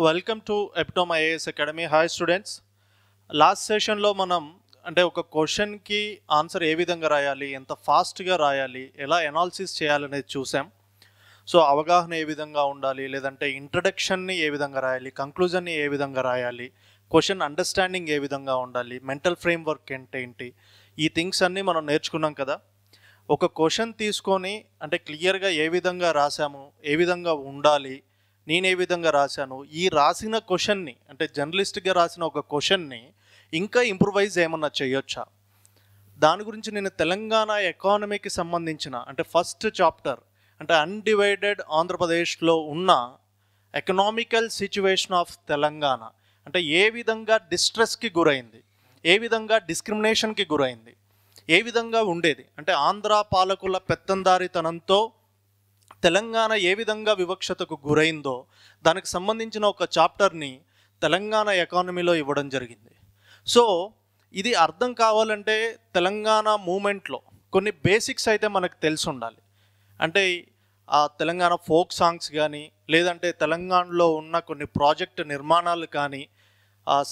Welcome టు ఎప్టోమ్ IAS academy. Hi students, last సెషన్లో మనం ఒక క్వశ్చన్కి ఆన్సర్ ఏ విధంగా రాయాలి, ఎంత ఫాస్ట్గా రాయాలి, ఎలా ఎనాలిసిస్ చేయాలనేది చూసాం. సో అవగాహన ఏ విధంగా ఉండాలి, లేదంటే ఇంట్రడక్షన్ని ఏ విధంగా రాయాలి, కంక్లూజన్ని ఏ విధంగా రాయాలి, క్వశ్చన్ అండర్స్టాండింగ్ ఏ విధంగా ఉండాలి, మెంటల్ ఫ్రేమ్వర్క్ ఏంటి, ఈ థింగ్స్ అన్నీ మనం నేర్చుకున్నాం కదా. ఒక క్వశ్చన్ తీసుకొని క్లియర్గా ఏ విధంగా రాసాము, ఏ విధంగా ఉండాలి, నేను ఏ విధంగా రాశాను, ఈ రాసిన క్వశ్చన్ని జర్నలిస్ట్గా రాసిన ఒక క్వశ్చన్ని ఇంకా ఇంప్రూవైజ్ ఏమన్నా చేయొచ్చా, దాని గురించి నేను తెలంగాణ ఎకానమీకి సంబంధించిన ఫస్ట్ చాప్టర్ అన్డివైడెడ్ ఆంధ్రప్రదేశ్లో ఉన్న ఎకనామికల్ సిచ్యువేషన్ ఆఫ్ తెలంగాణ ఏ విధంగా డిస్ట్రెస్కి గురైంది, ఏ విధంగా డిస్క్రిమినేషన్కి గురైంది, ఏ విధంగా ఉండేది, ఆంధ్ర పాలకుల పెత్తందారితనంతో తెలంగాణ ఏ విధంగా వివక్షతకు గురైందో దానికి సంబంధించిన ఒక చాప్టర్ని తెలంగాణ ఎకానమీలో ఇవ్వడం జరిగింది. సో ఇది అర్థం కావాలంటే తెలంగాణ మూమెంట్లో కొన్ని బేసిక్స్ అయితే మనకు తెలిసి ఉండాలి. ఆ తెలంగాణ ఫోక్ సాంగ్స్ కానీ, లేదంటే తెలంగాణలో ఉన్న కొన్ని ప్రాజెక్టు నిర్మాణాలు కానీ,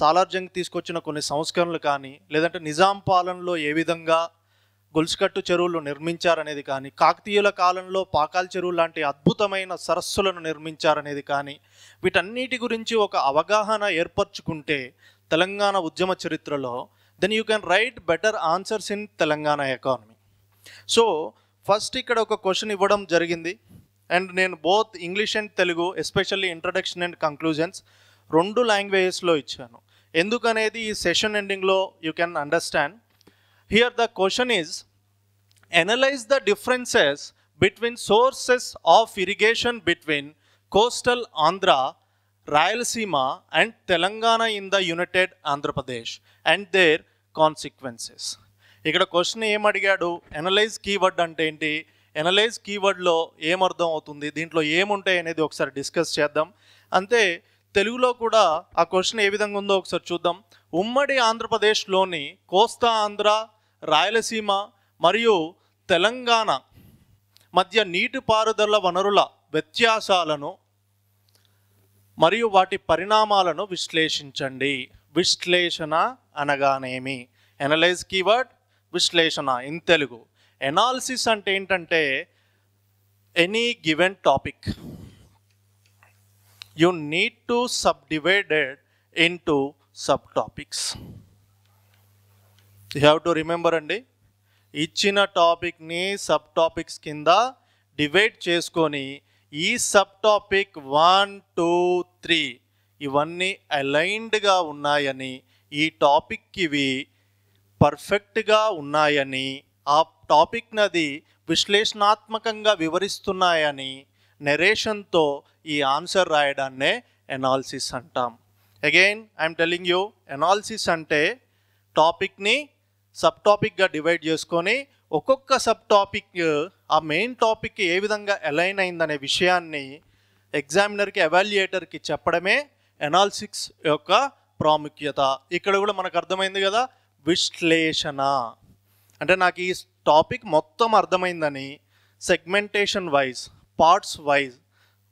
సాలార్జంగ్ తీసుకొచ్చిన కొన్ని సంస్కరణలు కానీ, లేదంటే నిజాం పాలనలో ఏ విధంగా గొలుసుకట్టు చెరువులు నిర్మించారనేది కానీ, కాకతీయుల కాలంలో పాకాల్ చెరువు లాంటి అద్భుతమైన సరస్సులను నిర్మించారనేది కానీ, వీటన్నిటి గురించి ఒక అవగాహన ఏర్పరచుకుంటే తెలంగాణ ఉద్యమ చరిత్రలో then you can write better answers in Telangana economy. So first ఇక్కడ ఒక క్వశ్చన్ ఇవ్వడం జరిగింది, అండ్ నేను both English and Telugu, especially introduction and conclusions రెండు లాంగ్వేజెస్లో ఇచ్చాను. ఎందుకనేది ఈ సెషన్ ఎండింగ్లో you can understand. Here the question is, analyze the differences between sources of irrigation between coastal Andhra, Rayalaseema and Telangana in the United Andhra Pradesh and their consequences. ఇక్కడ question ఏం అడిగాడు, analyse keyword అంటే ఏంటి, analyse కీవర్డ్లో ఏమర్థం అవుతుంది, దీంట్లో ఏముంటాయి అనేది ఒకసారి డిస్కస్ చేద్దాం. అంతే తెలుగులో కూడా ఆ క్వశ్చన్ ఏ విధంగా ఉందో ఒకసారి చూద్దాం. ఉమ్మడి ఆంధ్రప్రదేశ్లోని కోస్తా ఆంధ్ర, రాయలసీమ మరియు తెలంగాణ మధ్య నీటిపారుదల వనరుల వ్యత్యాసాలను మరియు వాటి పరిణామాలను విశ్లేషించండి. విశ్లేషణ అనగానేమి, ఎనలైజ్ కీవర్డ్, విశ్లేషణ ఇన్ తెలుగు. ఎనాలిసిస్ అంటే ఏంటంటే any given topic you need to subdivided into sub topics. You have to remember అండి, ఇచ్చిన టాపిక్ని సబ్ టాపిక్స్ కింద డివైడ్ చేసుకొని ఈ సబ్ టాపిక్ 1, 2, 3 ఇవన్నీ అలైన్డ్గా ఉన్నాయని, ఈ టాపిక్కి ఇవి పర్ఫెక్ట్గా ఉన్నాయని, ఆ టాపిక్ నది విశ్లేషణాత్మకంగా వివరిస్తున్నాయని నెరేషన్తో ఈ ఆన్సర్ రాయడాన్నే ఎనాలిసిస్ అంటాం. Again I'm telling you, analysis అంటే టాపిక్ని సబ్ టాపిక్గా డివైడ్ చేసుకొని ఒక్కొక్క సబ్ టాపిక్ ఆ మెయిన్ టాపిక్కి ఏ విధంగా అలైన్ అయిందనే విషయాన్ని ఎగ్జామినర్కి, ఎవాల్యుయేటర్కి చెప్పడమే ఎనాలిసిస్ యొక్క ప్రాముఖ్యత. ఇక్కడ కూడా మనకు అర్థమైంది కదా, విశ్లేషణ నాకు ఈ టాపిక్ మొత్తం అర్థమైందని సెగ్మెంటేషన్ వైజ్, పార్ట్స్ వైజ్,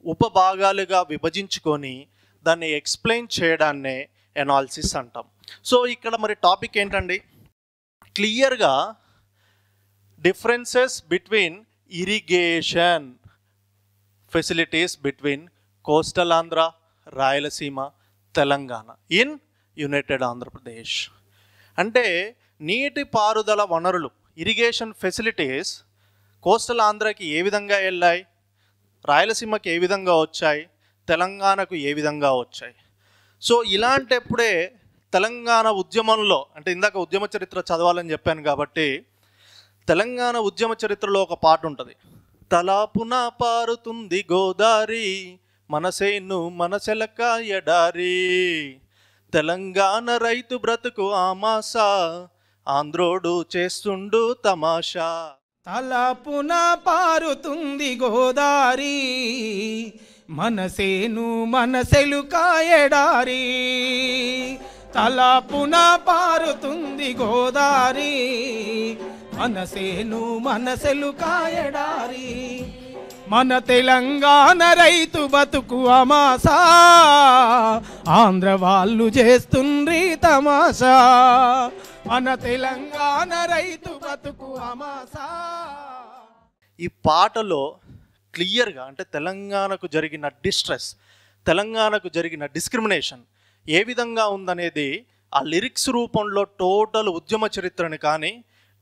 ఉపభాగాలుగా విభజించుకొని దాన్ని ఎక్స్ప్లెయిన్ చేయడాన్నే ఎనాలిసిస్ అంటాం. సో ఇక్కడ మరి టాపిక్ ఏంటండి, క్లియర్గా differences between irrigation facilities between coastal Andhra, Rayalaseema, Telangana in United Andhra Pradesh. నీటిపారుదల వనరులు, ఇరిగేషన్ ఫెసిలిటీస్ కోస్టల్ ఆంధ్రాకి ఏ విధంగా వెళ్ళాయి, రాయలసీమకి ఏ విధంగా వచ్చాయి, తెలంగాణకు ఏ విధంగా వచ్చాయి. సో ఇలాంటప్పుడే తెలంగాణ ఉద్యమంలో ఇందాక ఉద్యమ చరిత్ర చదవాలని చెప్పాను కాబట్టి తెలంగాణ ఉద్యమ చరిత్రలో ఒక పాట ఉంటుంది. తలాపున పారుతుంది గోదారి, మనసేను మనసెలక ఎడారి, తెలంగాణ రైతు బ్రతుకు ఆమాస, ఆంధ్రోడు చేస్తుండు తమాషా. తలాపున పారుతుంది గోదారి, మనసేను మనసెలుక ఎడారి, తలాపున పారుతుంది గోదారి, మనసేను మనసెలుక ఎడారి, మన తెలంగాణ రైతు బతుకు అమాసా, ఆంధ్ర వాళ్ళు చేస్తుండ్రి తమాషా. మన తెలంగాణ రైతు బతుకు అమాసా. ఈ పాటలో క్లియర్గా అంటే తెలంగాణకు జరిగిన డిస్ట్రెస్, తెలంగాణకు జరిగిన డిస్క్రిమినేషన్ ఏ విధంగా ఉందనేది ఆ లిరిక్స్ రూపంలో టోటల్ ఉద్యమ చరిత్రని కానీ,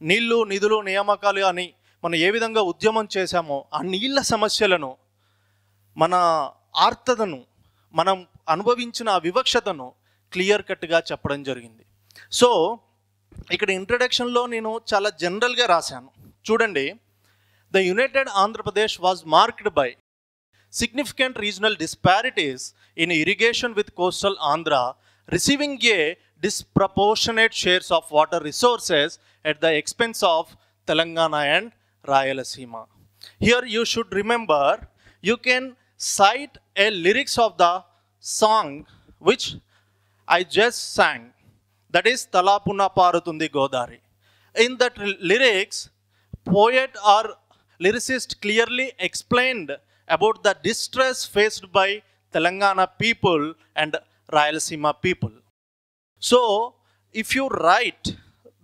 నీళ్లు నిధులు నియామకాలు అని మనం ఏ విధంగా ఉద్యమం చేశామో ఆ నీళ్ళ సమస్యలను, మన ఆర్తతను, మనం అనుభవించిన ఆ వివక్షతను క్లియర్ కట్గా చెప్పడం జరిగింది. సో ఇక్కడ ఇంట్రడక్షన్లో నేను చాలా జనరల్గా రాశాను. చూడండి, the United Andhra Pradesh was marked by significant regional disparities in irrigation with coastal Andhra receiving a disproportionate shares of water resources at the expense of Telangana and Rayalaseema. Here you should remember, you can cite a lyrics of the song which I just sang, that is Talapuna Parutundi Godari. In that lyrics, poet or lyricist clearly explained about the distress faced by Telangana people and Rayalaseema people. So, if you write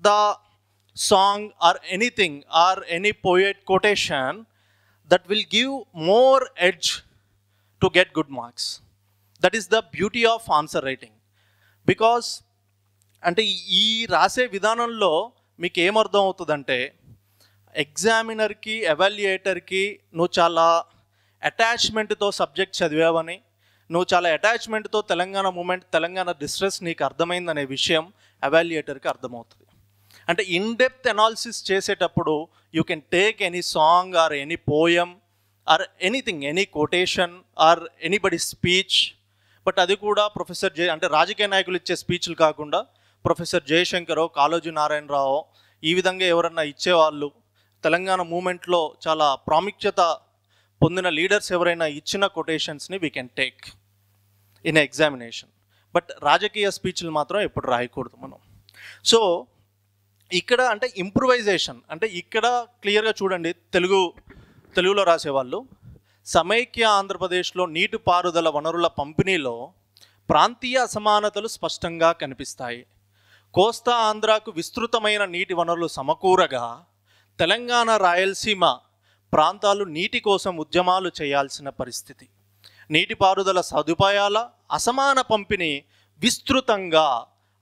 the song or anything or any poet quotation, that will give more edge to get good marks. That is the beauty of answer writing. Because అంటే ఈ రాసే విధానంలో మీకు ఏమర్థం అవుతుందంటే, ఎగ్జామినర్కి ఎవాల్యుయేటర్కి నువ్వు చాలా అటాచ్మెంట్తో subject చదివావని, నువ్వు చాలా అటాచ్మెంట్తో తెలంగాణ మూమెంట్, తెలంగాణ డిస్ట్రెస్ నీకు అర్థమైందనే విషయం ఎవాల్యుయేటర్కి అర్థమవుతుంది. అంటే ఇన్ డెప్త్ అనాలిసిస్ చేసేటప్పుడు you can take any song or any poem or anything, any quotation or anybody speech. But అది కూడా ప్రొఫెసర్ అంటే రాజకీయ నాయకులు ఇచ్చే స్పీచ్లు కాకుండా ప్రొఫెసర్ జయశంకరో, కాళోజీ నారాయణరావు ఈ విధంగా ఎవరన్నా ఇచ్చేవాళ్ళు, తెలంగాణ మూమెంట్లో చాలా ప్రాముఖ్యత పొందిన లీడర్స్ ఎవరైనా ఇచ్చిన కొటేషన్స్ని we can take in examination. But రాజకీయ స్పీచ్లు మాత్రం ఎప్పుడు రాయకూడదు మనం. సో ఇక్కడ అంటే ఇంప్రూవైజేషన్ అంటే ఇక్కడ క్లియర్గా చూడండి, తెలుగులో రాసేవాళ్ళు, సమైక్య ఆంధ్రప్రదేశ్లో నీటిపారుదల వనరుల పంపిణీలో ప్రాంతీయ అసమానతలు స్పష్టంగా కనిపిస్తాయి. కోస్తా ఆంధ్రాకు విస్తృతమైన నీటి వనరులు సమకూరగా తెలంగాణ రాయలసీమ ప్రాంతాలు నీటి కోసం ఉద్యమాలు చేయాల్సిన పరిస్థితి. నీటిపారుదల సదుపాయాల అసమాన పంపిణీ విస్తృతంగా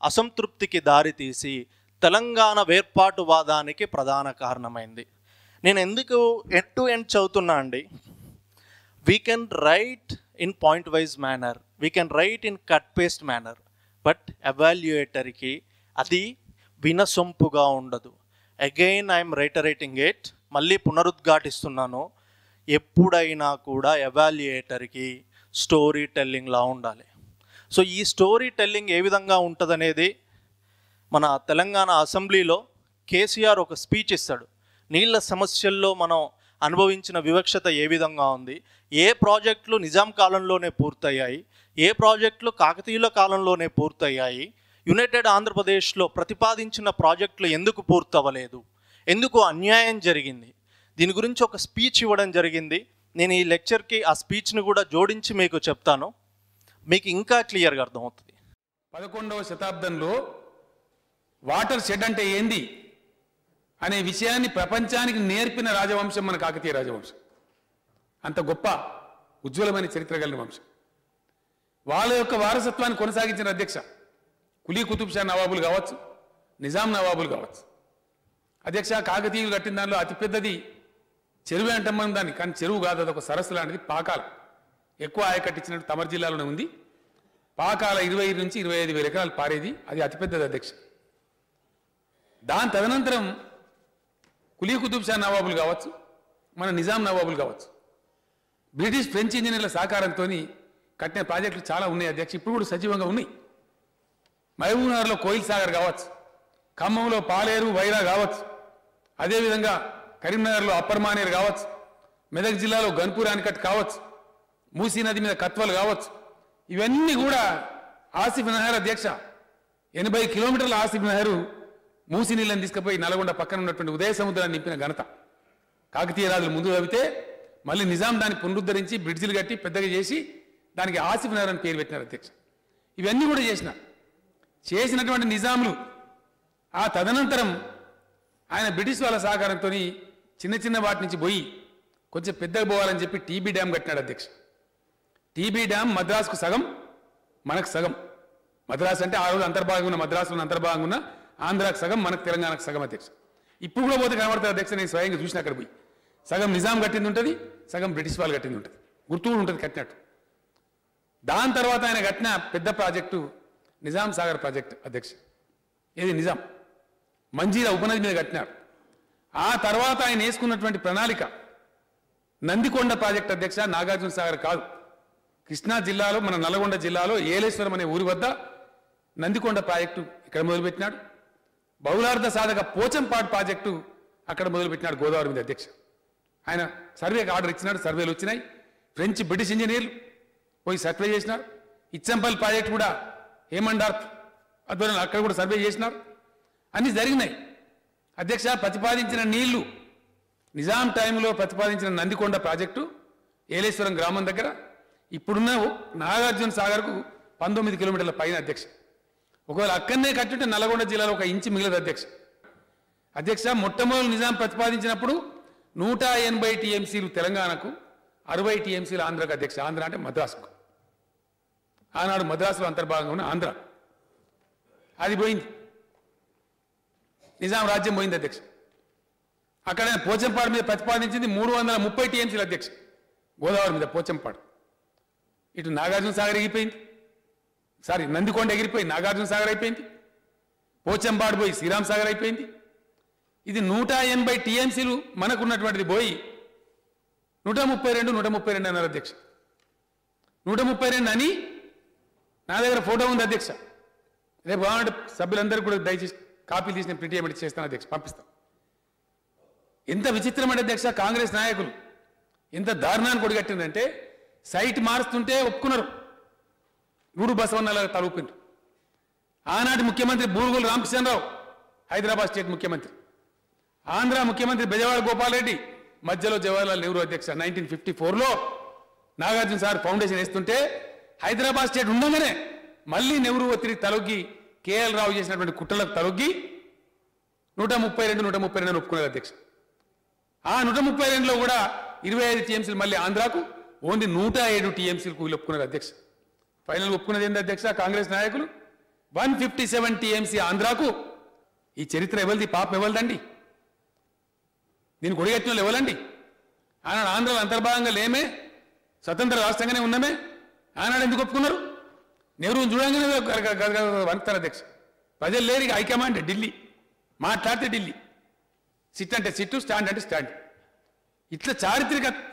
అసంతృప్తికి దారితీసి తెలంగాణ వేర్పాటువాదానికి ప్రధాన కారణమైంది. నేను ఎందుకు ఎండ్ టు ఎండ్ చదువుతున్నా అండి, we can write in point wise manner, we can write in cut paste manner, but ఎవాల్యుయేటర్కి అది వినసొంపుగా ఉండదు. అగైన్ ఐఎమ్ రైటరేటింగ్ ఇట్, మళ్ళీ పునరుద్ఘాటిస్తున్నాను, ఎప్పుడైనా కూడా ఎవాల్యుయేటర్కి స్టోరీ టెల్లింగ్లా ఉండాలి. సో ఈ స్టోరీ టెల్లింగ్ ఏ విధంగా ఉంటుందనేది మన తెలంగాణ అసెంబ్లీలో కేసీఆర్ ఒక స్పీచ్ ఇస్తాడు. నీళ్ళ సమస్యల్లో మనం అనుభవించిన వివక్షత ఏ విధంగా ఉంది, ఏ ప్రాజెక్టులు నిజాం కాలంలోనే పూర్తయ్యాయి, ఏ ప్రాజెక్టులు కాకతీయుల కాలంలోనే పూర్తయ్యాయి, యునైటెడ్ ఆంధ్రప్రదేశ్లో ప్రతిపాదించిన ప్రాజెక్టులు ఎందుకు పూర్తవ్వలేదు, ఎందుకు అన్యాయం జరిగింది, దీని గురించి ఒక స్పీచ్ ఇవ్వడం జరిగింది. నేను ఈ లెక్చర్కి ఆ స్పీచ్ని కూడా జోడించి మీకు చెప్తాను, మీకు ఇంకా క్లియర్గా అర్థమవుతుంది. 11వ శతాబ్దంలో వాటర్ షెడ్ అంటే ఏంది అనే విషయాన్ని ప్రపంచానికి నేర్పిన రాజవంశం మన కాకతీయ రాజవంశం. అంత గొప్ప ఉజ్వలమైన చరిత్ర కలిగిన వంశం. వాళ్ళ యొక్క వారసత్వాన్ని కొనసాగించిన అధ్యక్ష కులీ కుతుబ్ షా నవాబులు కావచ్చు, నిజాం నవాబులు కావచ్చు. అధ్యక్ష కాకతీయులు కట్టిన దానిలో అతిపెద్దది చెరువు అంటాం దాన్ని, కానీ చెరువు కాదు, అదొక సరస్సు లాంటిది. పాకాల ఎక్కువ ఆయకట్టించినట్టు తమర్ జిల్లాలోనే ఉంది. పాకాల 20 నుంచి 25,000 ఎకరాలు పారేది, అది అతిపెద్దది అధ్యక్ష. దాని తదనంతరం కులీ కుతుబ్ షా నవాబులు కావచ్చు, మన నిజాం నవాబులు కావచ్చు, బ్రిటిష్ ఫ్రెంచ్ ఇంజనీర్ల సహకారంతో కట్టిన ప్రాజెక్టులు చాలా ఉన్నాయి అధ్యక్ష, ఇప్పుడు కూడా సజీవంగా ఉన్నాయి. మహబూబ్నగర్లో కోయిల్ సాగర్ కావచ్చు, ఖమ్మంలో పాలేరు వైరా కావచ్చు, అదేవిధంగా కరీంనగర్లో అప్పర్ మానేరు కావచ్చు, మెదక్ జిల్లాలో గన్పూర్ ఆనకట్ కావచ్చు, మూసీ నది మీద కత్వల్ కావచ్చు. ఇవన్నీ కూడా ఆసిఫ్ నహర్ అధ్యక్ష 80 కిలోమీటర్ల ఆసిఫ్ నహరు మూసి నీళ్ళని తీసుకుపోయి నల్గొండ పక్కన ఉన్నటువంటి ఉదయ సముద్రాన్ని నింపిన ఘనత. కాకతీయ రాజులు ముందు తవ్వితే మళ్ళీ నిజాం దాన్ని పునరుద్ధరించి బ్రిడ్జిలు కట్టి పెద్దగా చేసి దానికి ఆసిఫ్ నగర్ అని పేరు పెట్టినారు అధ్యక్ష. ఇవన్నీ కూడా చేసినటువంటి నిజాములు ఆ తదనంతరం ఆయన బ్రిటిష్ వాళ్ళ సహకారంతో చిన్న చిన్న వాటి నుంచి పోయి కొంచెం పెద్దగా పోవాలని చెప్పి టీబీ డ్యామ్ కట్టినాడు అధ్యక్ష. టీబీ డ్యామ్ మద్రాసుకు సగం, మనకు సగం. మద్రాసు అంటే ఆ రోజు అంతర్భాగంగా ఉన్న మద్రాసులో అంతర్భాగంగా ఉన్న ఆంధ్రాకు సగం, మనకు తెలంగాణకు సగం అధ్యక్ష. ఇప్పుడు కూడా పోతే కనబడుతుంది అధ్యక్ష, నేను స్వయంగా చూసిన అక్కడ పోయి. సగం నిజాం కట్టింది ఉంటుంది, సగం బ్రిటిష్ వాళ్ళు కట్టింది ఉంటుంది, గుర్తు కూడా ఉంటుంది కట్టినట్టు. దాని తర్వాత ఆయన కట్టిన పెద్ద ప్రాజెక్టు నిజాం సాగర్ ప్రాజెక్టు అధ్యక్ష. ఇది నిజాం మంజీరా ఉపనది మీద కట్టినారు. ఆ తర్వాత ఆయన వేసుకున్నటువంటి ప్రణాళిక నందికొండ ప్రాజెక్ట్ అధ్యక్ష, నాగార్జున సాగర్ కాదు. కృష్ణా జిల్లాలో, మన నల్గొండ జిల్లాలో ఏలేశ్వరం అనే ఊరి వద్ద నందికొండ ప్రాజెక్టు ఇక్కడ మొదలుపెట్టినాడు. బహుళార్థ సాధక పోచంపాడు ప్రాజెక్టు అక్కడ మొదలుపెట్టినాడు గోదావరి మీద అధ్యక్ష. ఆయన సర్వేకి ఆర్డర్ ఇచ్చినాడు, సర్వేలు వచ్చినాయి. ఫ్రెంచ్ బ్రిటిష్ ఇంజనీర్లు పోయి సర్వే చేసినారు. ఇచ్చంపల్ ప్రాజెక్టు కూడా హేమండార్త్ ఆధ్వర్యంలో అక్కడ కూడా సర్వే చేసినారు. అన్నీ జరిగినాయి అధ్యక్ష. ప్రతిపాదించిన నీళ్లు నిజాం టైంలో ప్రతిపాదించిన నందికొండ ప్రాజెక్టు ఏలేశ్వరం గ్రామం దగ్గర ఇప్పుడున్న నాగార్జున సాగర్కు 19 కిలోమీటర్ల పైన అధ్యక్ష. ఒకవేళ అక్కడనే కట్టుంటే నల్గొండ జిల్లాలో 1 ఇంచు మిగిలదు అధ్యక్ష. మొట్టమొదటి నిజాం ప్రతిపాదించినప్పుడు 180 టీఎంసీలు తెలంగాణకు, 60 టీఎంసీలు ఆంధ్రకు అధ్యక్ష. ఆంధ్ర అంటే మద్రాసుకు. ఆనాడు మద్రాసులో అంతర్భాగంగా ఉన్న ఆంధ్ర అది పోయింది, నిజాం రాజ్యం పోయింది అధ్యక్ష. అక్కడ పోచంపాడు మీద ప్రతిపాదించింది 330 టీఎంసీలు అధ్యక్ష. గోదావరి మీద పోచంపాడు. ఇటు నాగార్జున సాగర్ ఎగిరిపోయింది, నందికొండ ఎగిరిపోయి నాగార్జున సాగర్ అయిపోయింది. పోచంపాడు పోయి శ్రీరామ్ సాగర్ అయిపోయింది. ఇది 180 టీఎంసీలు మనకున్నటువంటిది పోయి 132 అన్నారు అధ్యక్ష. 132 అని నా దగ్గర ఫోటో ఉంది అధ్యక్ష. రేపు కావాలంటే సభ్యులందరూ కూడా దయచేసి కాపీలు తీసిన ప్రింట్ చేయమని చేస్తాను అధ్యక్ష, పంపిస్తాం. ఎంత విచిత్రమైన అధ్యక్ష, కాంగ్రెస్ నాయకులు ఎంత దారుణాన్ని కొడిగట్టిందంటే సైట్ మారుస్తుంటే ఒప్పుకున్నారు, గూడు బసవన్నల తలూపిండ్రు. ఆనాటి ముఖ్యమంత్రి బూరుగుల రామకృష్ణరావు హైదరాబాద్ స్టేట్ ముఖ్యమంత్రి, ఆంధ్ర ముఖ్యమంత్రి బెజవాడ గోపాలరెడ్డి, మధ్యలో జవహర్లాల్ నెహ్రూ అధ్యక్ష. 1954లో నాగార్జున సాగర్ ఫౌండేషన్ వేస్తుంటే హైదరాబాద్ స్టేట్ ఉండగానే మళ్ళీ నెహ్రూ ఒత్తిడి తలొగ్గి కేఎల్ రావు చేసినటువంటి కుట్రలకు తలొగ్గి 132 ఒప్పుకున్నారు అధ్యక్ష. ఆ 132లో కూడా 25 టీఎంసీలు మళ్ళీ ఆంధ్రాకు, ఓన్లీ 107 టీఎంసీలకు వీళ్ళు ఒప్పుకున్నారు అధ్యక్ష. ఫైనల్ ఒప్పుకున్నది ఏంటి అధ్యక్ష? కాంగ్రెస్ నాయకులు 157 టీఎంసీ ఆంధ్రాకు. ఈ చరిత్ర ఎవరిది, పాపం ఎవరిదండి? దీన్ని కొడిగట్టిన వాళ్ళు ఎవరండి? ఆనాడు ఆంధ్రలో అంతర్భాగంగా లేమే, స్వతంత్ర రాష్ట్రంగానే ఉన్నామే. ఆనాడు ఎందుకు ఒప్పుకున్నారు? నెహ్రూని చూడంగానే వణుకుతారు అధ్యక్ష. ప్రజలు లేరు, హైకమాండ్ ఢిల్లీ, మాట్లాడితే ఢిల్లీ, సిట్ అంటే సిట్టు, స్టాండ్ అంటే స్టాండ్. ఇట్లా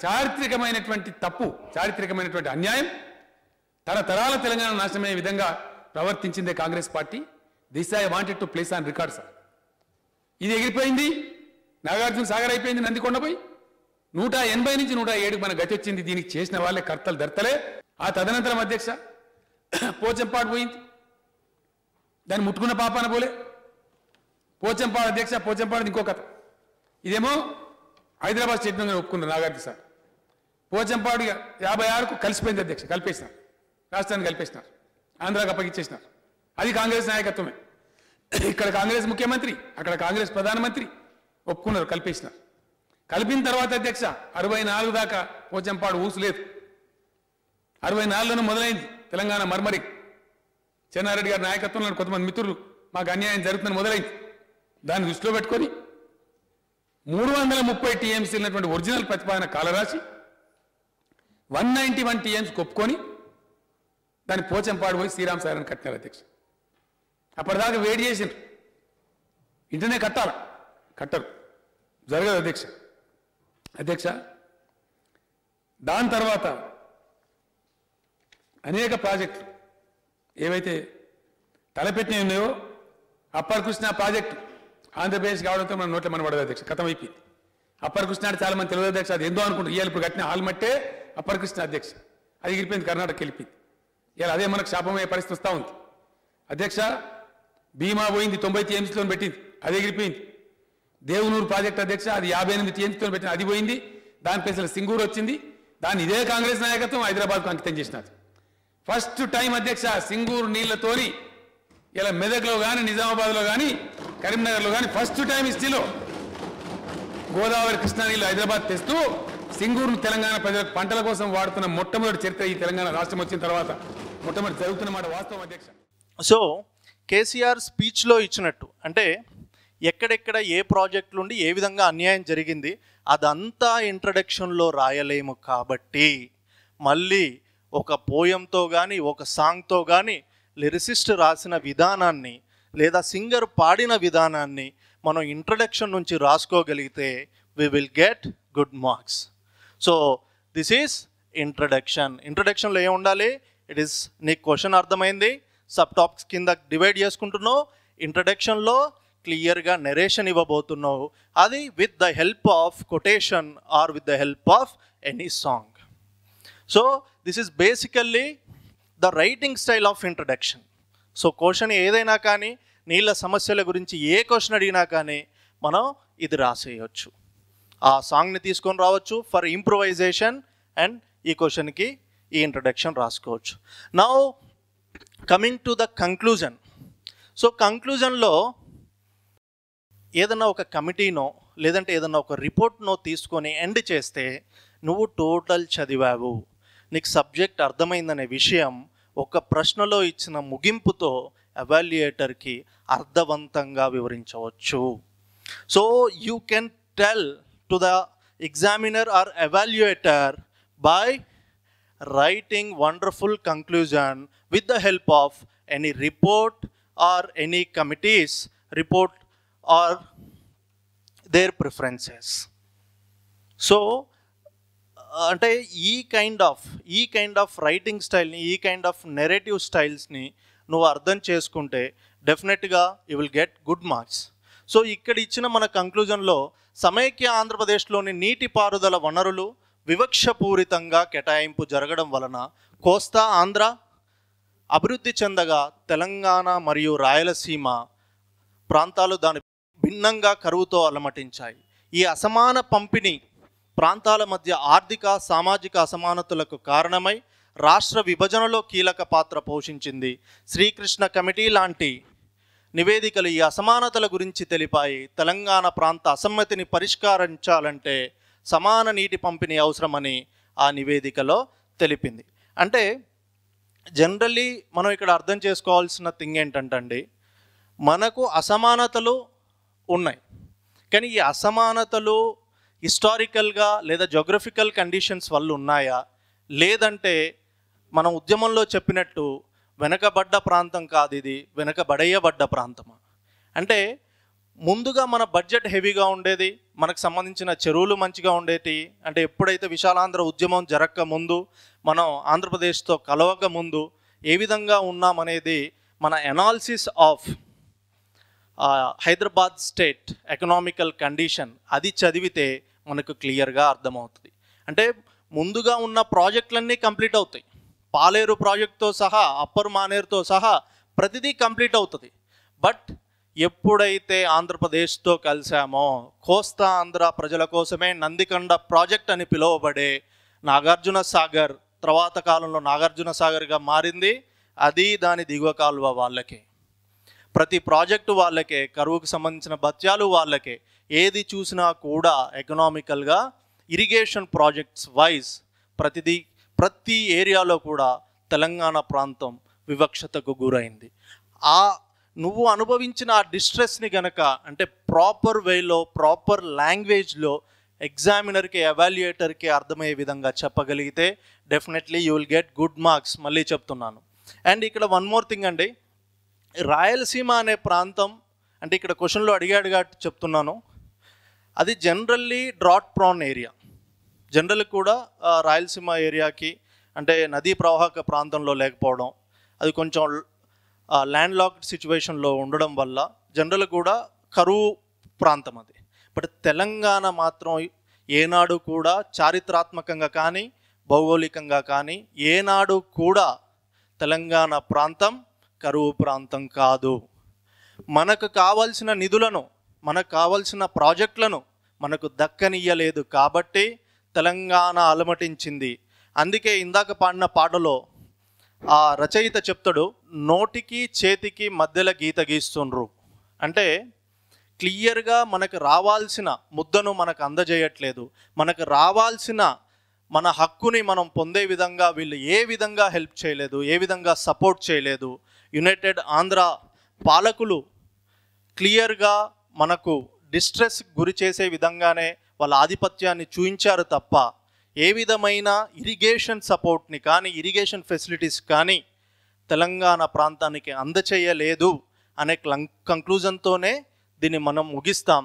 చారిత్రకమైనటువంటి తప్పు, చారిత్రకమైనటువంటి అన్యాయం, తరతరాల తెలంగాణ నాశనమయ్యే విధంగా ప్రవర్తించిందే Congress party. This I wanted to place on record sir. ఇది ఎగిరిపోయింది, నాగార్జున సాగర్ అయిపోయింది, నందికొండపోయి 180 నుంచి 107 మన గతి వచ్చింది. దీనికి చేసిన వాళ్ళే కర్తలు దర్తలే. ఆ తదనంతరం అధ్యక్ష పోచంపాడు పోయింది, దాన్ని ముట్టుకున్న పాపాన పోలే. పోచంపాడు అధ్యక్ష, పోచంపాడు ఇంకో కథ. ఇదేమో హైదరాబాద్ స్టేట్ మీద ఒప్పుకున్నారు నాగార్జున సార్. పోచంపాడు 56కు కలిసిపోయింది అధ్యక్ష, కలిపేసినారు, రాష్ట్రాన్ని కలిపేసినారు, ఆంధ్రాకి అప్పగిచ్చేసినారు. అది కాంగ్రెస్ నాయకత్వమే. ఇక్కడ కాంగ్రెస్ ముఖ్యమంత్రి, అక్కడ కాంగ్రెస్ ప్రధానమంత్రి ఒప్పుకున్నారు, కలిపేసినారు. కలిపిన తర్వాత అధ్యక్ష 64 దాకా పోచంపాడు ఊసులేదు. 64లోనే మొదలైంది తెలంగాణ మర్మరి. చెన్నారెడ్డి గారి నాయకత్వంలో కొంతమంది మిత్రులు మాకు అన్యాయం జరుగుతుందని మొదలైంది. దాన్ని దృష్టిలో పెట్టుకొని 330 టీఎంసీ ఉన్నటువంటి ఒరిజినల్ ప్రతిపాదన కాలరాసి 191 టీఎంసీ ఒప్పుకొని దాన్ని పోచంపాడు పోయి శ్రీరామ్ సాగర్ కట్టినారు అధ్యక్ష. అప్పటిదాకా వేడి చేసిండ్రు, ఇంటనే కట్టాల, కట్టరు, జరగదు అధ్యక్ష. దాని తర్వాత అనేక ప్రాజెక్టులు ఏవైతే తలపెట్టినవి ఉన్నాయో, అప్పర్ కృష్ణా ప్రాజెక్టు ఆంధ్రప్రదేశ్ కావడంతో మన నోట్ల మనబడదు అధ్యక్ష, కథం అయిపోయింది. అప్పర్ కృష్ణ అంటే చాలా మంది తెలియదు అధ్యక్ష, అది ఎందో అనుకుంటారు. ఇవాళ ఇప్పుడు కట్టిన ఆల్మట్టే అప్పర్ కృష్ణ అధ్యక్ష, అది ఎగిరిపోయింది, కర్ణాటక వెళ్ళిపోయింది. ఇలా అదే మనకు శాపమయ్యే పరిస్థితి వస్తూ ఉంది అధ్యక్ష. భీమా పోయింది, 90 టీఎంసీతో పెట్టింది, అది ఎగిరిపోయింది. దేవునూరు ప్రాజెక్ట్ అధ్యక్ష, అది 58 టీఎంసీతో పెట్టింది, అది పోయింది. దాని ప్లేస్లో సింగూరు వచ్చింది. దాన్ని ఇదే కాంగ్రెస్ నాయకత్వం హైదరాబాద్కు అంకితం చేసినది. ఫస్ట్ టైం అధ్యక్ష సింగూరు నీళ్లతోని ఇలా మెదక్లో కానీ నిజామాబాద్లో కానీ కరీంనగర్లో కానీ ఫస్ట్ టైం హిస్టరీలో గోదావరి కృష్ణా నీళ్ళు హైదరాబాద్ తెస్తూ సింగూరును తెలంగాణ ప్రజలకు పంటల కోసం వాడుతున్న మొట్టమొదటి చరిత్ర ఈ తెలంగాణ రాష్ట్రం వచ్చిన తర్వాత మొట్టమొదటి జరుగుతున్నమాట వాస్తవం అధ్యక్ష. సో కేసీఆర్ స్పీచ్లో ఇచ్చినట్టు అంటే ఎక్కడెక్కడ ఏ ప్రాజెక్టులు ఉండి ఏ విధంగా అన్యాయం జరిగింది అదంతా ఇంట్రడక్షన్లో రాయలేము కాబట్టి మళ్ళీ ఒక పోయంతో కానీ ఒక సాంగ్తో కానీ లిరిసిస్ట్ రాసిన విధానాన్ని లేదా సింగర్ పాడిన విధానాన్ని మనం ఇంట్రడక్షన్ నుంచి రాసుకోగలిగితే we will get good marks. So this is ఇంట్రడక్షన్లో ఏం ఉండాలి? ఇట్ ఈస్ నీకు క్వశ్చన్ అర్థమైంది, సబ్ టాపిక్స్ కింద డివైడ్ చేసుకుంటున్నావు, ఇంట్రడక్షన్లో క్లియర్గా నెరేషన్ ఇవ్వబోతున్నావు, అది with the help of quotation or with the help of any song. So this is basically the writing style of introduction. So question ఏదైనా కానీ నీళ్ళ సమస్యల గురించి ఏ క్వశ్చన్ అడిగినా కానీ మనం ఇది రాసేయచ్చు, ఆ సాంగ్ని తీసుకొని రావచ్చు ఫర్ ఇంప్రూవైజేషన్ అండ్ ఈ క్వశ్చన్కి ఈ ఇంట్రడక్షన్ రాసుకోవచ్చు. Now coming to the conclusion. So కంక్లూజన్లో ఏదన్నా ఒక కమిటీనో లేదంటే ఏదన్నా ఒక రిపోర్ట్నో తీసుకొని ఎండ్ చేస్తే నువ్వు టోటల్ చదివావు, నీకు సబ్జెక్ట్ అర్థమైందనే విషయం ఒక ప్రశ్నలో ఇచ్చిన ముగింపుతో ఎవాల్యుయేటర్కి అర్థవంతంగా వివరించవచ్చు. So you can tell to the examiner or evaluator by writing wonderful conclusion with the help of any report or any committee's report or their preferences. So అంటే ఈ కైండ్ ఆఫ్ రైటింగ్ స్టైల్ని, ఈ కైండ్ ఆఫ్ నెరేటివ్ స్టైల్స్ని నువ్వు అర్థం చేసుకుంటే డెఫినెట్గా you will get good marks. So ఇక్కడ ఇచ్చిన మన కంక్లూజన్లో సమైక్య ఆంధ్రప్రదేశ్లోని నీటిపారుదల వనరులు వివక్షపూరితంగా కేటాయింపు జరగడం వలన కోస్తా ఆంధ్ర అభివృద్ధి చెందగా తెలంగాణ మరియు రాయలసీమ ప్రాంతాలు దాని భిన్నంగా కరువుతో అలమటించాయి. ఈ అసమాన పంపిణీ ప్రాంతాల మధ్య ఆర్థిక సామాజిక అసమానతలకు కారణమై రాష్ట్ర విభజనలో కీలక పాత్ర పోషించింది. శ్రీకృష్ణ కమిటీ లాంటి నివేదికలు ఈ అసమానతల గురించి తెలిపాయి. తెలంగాణ ప్రాంత అసమ్మతిని పరిష్కరించాలంటే సమాన నీటి పంపిణీ అవసరమని ఆ నివేదికలో తెలిపింది. అంటే జనరల్లీ మనం ఇక్కడ అర్థం చేసుకోవాల్సిన థింగ్ ఏంటంటే మనకు అసమానతలు ఉన్నాయి, కానీ ఈ అసమానతలు హిస్టారికల్గా లేదా జోగ్రఫికల్ కండిషన్స్ వల్ల ఉన్నాయా, లేదంటే మనం ఉద్యమంలో చెప్పినట్టు వెనకబడ్డ ప్రాంతం కాదు ఇది, వెనకబడేయబడ్డ ప్రాంతమా? అంటే ముందుగా మన బడ్జెట్ హెవీగా ఉండేది, మనకు సంబంధించిన చెరువులు మంచిగా ఉండేటి. అంటే ఎప్పుడైతే విశాలాంధ్ర ఉద్యమం జరగక ముందు, మనం ఆంధ్రప్రదేశ్తో కలవక ముందు ఏ విధంగా ఉన్నామనేది మన analysis of Hyderabad state economical condition అది చదివితే మనకు క్లియర్గా అర్థమవుతుంది. అంటే ముందుగా ఉన్న ప్రాజెక్టులన్నీ కంప్లీట్ అవుతాయి, పాలేరు ప్రాజెక్టుతో సహా అప్పర్ మానేరుతో సహా ప్రతిదీ కంప్లీట్ అవుతుంది. బట్ ఎప్పుడైతే ఆంధ్రప్రదేశ్తో కలిసామో కోస్తా ఆంధ్ర ప్రజల కోసమే నందికొండ ప్రాజెక్ట్ అని పిలువబడే నాగార్జున సాగర్ తర్వాత కాలంలో నాగార్జున సాగర్గా మారింది. అది దాని దిగువ కాలువ వాళ్ళకే, ప్రతి ప్రాజెక్టు వాళ్ళకే, కరువుకు సంబంధించిన బత్యాలు వాళ్ళకే. ఏది చూసినా కూడా ఎకనామికల్గా ఇరిగేషన్ ప్రాజెక్ట్స్ వైజ్ ప్రతి ఏరియాలో కూడా తెలంగాణ ప్రాంతం వివక్షతకు గురైంది. నువ్వు అనుభవించిన ఆ డిస్ట్రెస్ని గనక అంటే ప్రాపర్ వేలో ప్రాపర్ లాంగ్వేజ్లో ఎగ్జామినర్కి ఎవాల్యుయేటర్కి అర్థమయ్యే విధంగా చెప్పగలిగితే definitely you will get good marks. మళ్ళీ చెప్తున్నాను. అండ్ ఇక్కడ వన్ మోర్ థింగ్ అండి, రాయలసీమ అనే ప్రాంతం అంటే ఇక్కడ క్వశ్చన్లో అడిగాడుగా చెప్తున్నాను, అది generally drought prone area. General కూడా రాయలసీమ ఏరియాకి అంటే నదీ ప్రవాహక ప్రాంతంలో లేకపోవడం, అది కొంచెం ల్యాండ్ లాక్డ్ సిచ్యువేషన్లో ఉండడం వల్ల జనరల్ కూడా కరువు ప్రాంతం అది. బట్ తెలంగాణ మాత్రం ఏనాడు కూడా చారిత్రాత్మకంగా కానీ భౌగోళికంగా కానీ ఏనాడు కూడా తెలంగాణ ప్రాంతం కరువు ప్రాంతం కాదు. మనకు కావాల్సిన నిధులను, మనకు కావాల్సిన ప్రాజెక్టులను మనకు దక్కనియ్యలేదు కాబట్టి తెలంగాణ అలమటించింది. అందుకే ఇందాక పాడిన పాటలో ఆ రచయిత చెప్తాడు, నోటికి చేతికి మధ్యలో గీత గీస్తుండ్రు. అంటే క్లియర్గా మనకు రావాల్సిన ముద్దను మనకు అందజేయట్లేదు. మనకు రావాల్సిన మన హక్కుని మనం పొందే విధంగా వీళ్ళు ఏ విధంగా హెల్ప్ చేయలేదు, ఏ విధంగా సపోర్ట్ చేయలేదు. యునైటెడ్ ఆంధ్ర పాలకులు క్లియర్గా మనకు డిస్ట్రెస్ గురి చేసే విధంగానే వాళ్ళ ఆధిపత్యాన్ని చూయించారు తప్ప ఏ విధమైన ఇరిగేషన్ సపోర్ట్ని కానీ ఇరిగేషన్ ఫెసిలిటీస్ కానీ తెలంగాణ ప్రాంతానికి అందచేయలేదు అనే కంక్లూజన్తోనే దీన్ని మనం ముగిస్తాం.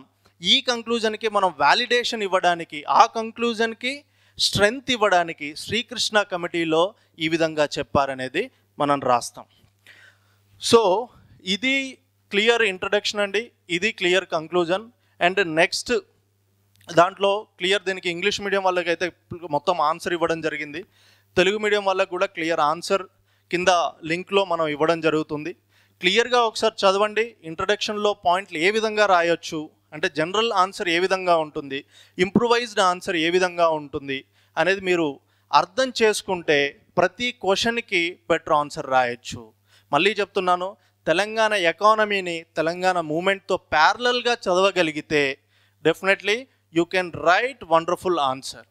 ఈ కంక్లూజన్కి మనం వ్యాలిడేషన్ ఇవ్వడానికి, ఆ కంక్లూజన్కి స్ట్రెంగ్త్ ఇవ్వడానికి శ్రీకృష్ణ కమిటీలో ఈ విధంగా చెప్పారనేది మనం రాస్తాం. సో ఇది క్లియర్ ఇంట్రడక్షన్ అండి, ఇది క్లియర్ కంక్లూజన్. అండ్ నెక్స్ట్ దాంట్లో క్లియర్ దీనికి ఇంగ్లీష్ మీడియం వాళ్ళకైతే మొత్తం ఆన్సర్ ఇవ్వడం జరిగింది. తెలుగు మీడియం వాళ్ళకు కూడా క్లియర్ ఆన్సర్ కింద లింక్లో మనం ఇవ్వడం జరుగుతుంది. క్లియర్గా ఒకసారి చదవండి. ఇంట్రడక్షన్లో పాయింట్లు ఏ విధంగా రాయొచ్చు, అంటే జనరల్ ఆన్సర్ ఏ విధంగా ఉంటుంది, ఇంప్రూవైజ్డ్ ఆన్సర్ ఏ విధంగా ఉంటుంది అనేది మీరు అర్థం చేసుకుంటే ప్రతి క్వశ్చన్కి బెటర్ ఆన్సర్ రాయొచ్చు. మళ్ళీ చెప్తున్నాను, తెలంగాణ ఎకానమీని తెలంగాణ మూమెంట్తో ప్యారలల్గా చదవగలిగితే definitely you can write wonderful answer.